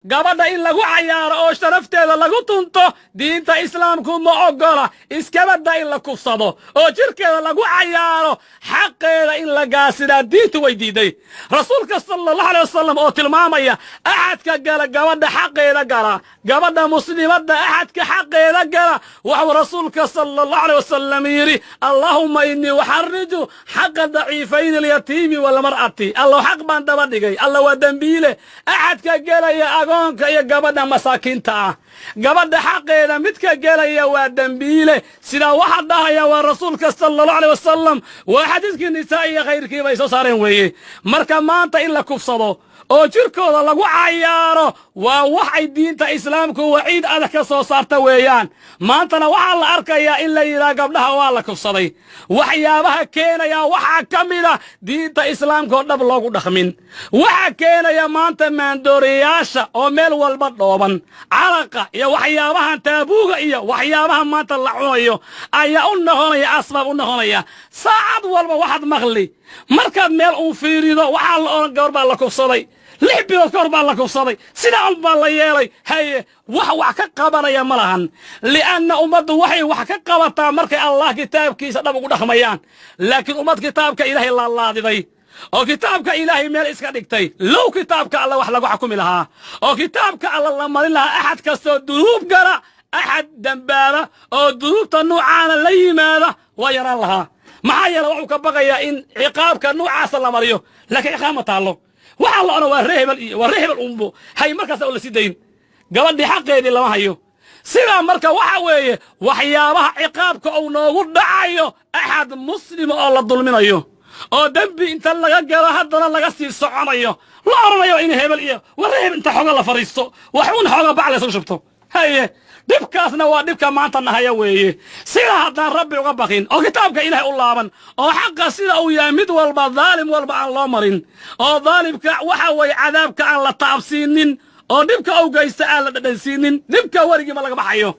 gabadha in lagu cayaaro oo sharafteeda lagu tunto diinta islaamku ma ogola iskabada in la kufsado oo jirkeeda lagu cayaaro xaqeeda in la gaasida diintu way diiday rasuulka sallallahu alayhi wasallam oo tilmaamaya ahadka gala gabadha xaqeeda gala gabadha muslimada ahadka xaqeeda gala waxa rasuulka sallallahu alayhi wasallam yiri allahumma inni uharriju haqqa daciifayn al-yatiim wal mar'ati allah haq baan daba dhigay allah waa dambiile ahadka galaya agoonka iyo gabadha masaakiinta ah gabadha xaqeeda midka galaya waa dambiile sida waxa dhahaya waa rasuulka sallallahu alayhi wasallam waa xadiiskii nisaa iyo khayrkii bay soo saareen weeye marka maanta in la kufsado oo jirkooda lagu cayaaro waa wax ay diinta islaamku waciid adag ka soo saarta weeyaan maantana waxa la arkayaa in la yiraahdo gabdhaha waa la kufsaday waxyaabaha keenaya waxa kamida diinta islaamka oo dhab loogu dhaqmin waxa keenaya maanta maandooriyaasha oo meel walba dhooban calaqa iyo waxyaabaha taabuuga iyo waxyaabaha maanta la cunayo ayaa u noqonaya asbaab u noqonaya saacad walba waxaad maqli markaad meel u fiirido waxa la oran gabar baa la kufsaday lix bilood kor baa la kufsaday sida baa la yeelay haye wax ka qabanaya malahan lianna ummaddu waxay wax ka qabataa markay allah kitaabkiisa dhab ugu dhaqmayaan laakiin ummad kitaabka ilaahay la laadiday oo kitaabka ilaahay meel iska dhigtay loow kitaabka alla wax lagu xukumi lahaa oo kitaabka alla lamarin lahaa ahad kastoo dunuub gala ahad dambaaba oo dunuubta nuucaana la yimaada waa yaraan lahaa maxaa yeelay wuxuu ka baqayaa in ciqaabka nuucaasa la mariyo laakiin ciqaama taalo waxa la waa reebel umbo hay markaas oo la sidayn gabadhii xaqeedii lama hayo sida marka waxa weeye waxyaabaha ciqaabka uu noogu dhacayo ahad muslim oo la dulminayo oo dambi inta laga galo haddana laga sii soconayo la oranayo in hebel iyo wareeb inta xoga la fariisto waxuun xoga bacla soo shubto haye dibkaasna waa dibka maanta nahaya weeye sida haddaan rabbi uga baqin oo kitaabka ilaahay u laaban oo xaqa sida uu yahay mid walba dhaalim walba aan loo marin oo dhaalimka waxa way cadaabka aan la taabsiinin oo dibka uu geysta aan la dhadhansiinin dibka warigi ma laga baxayo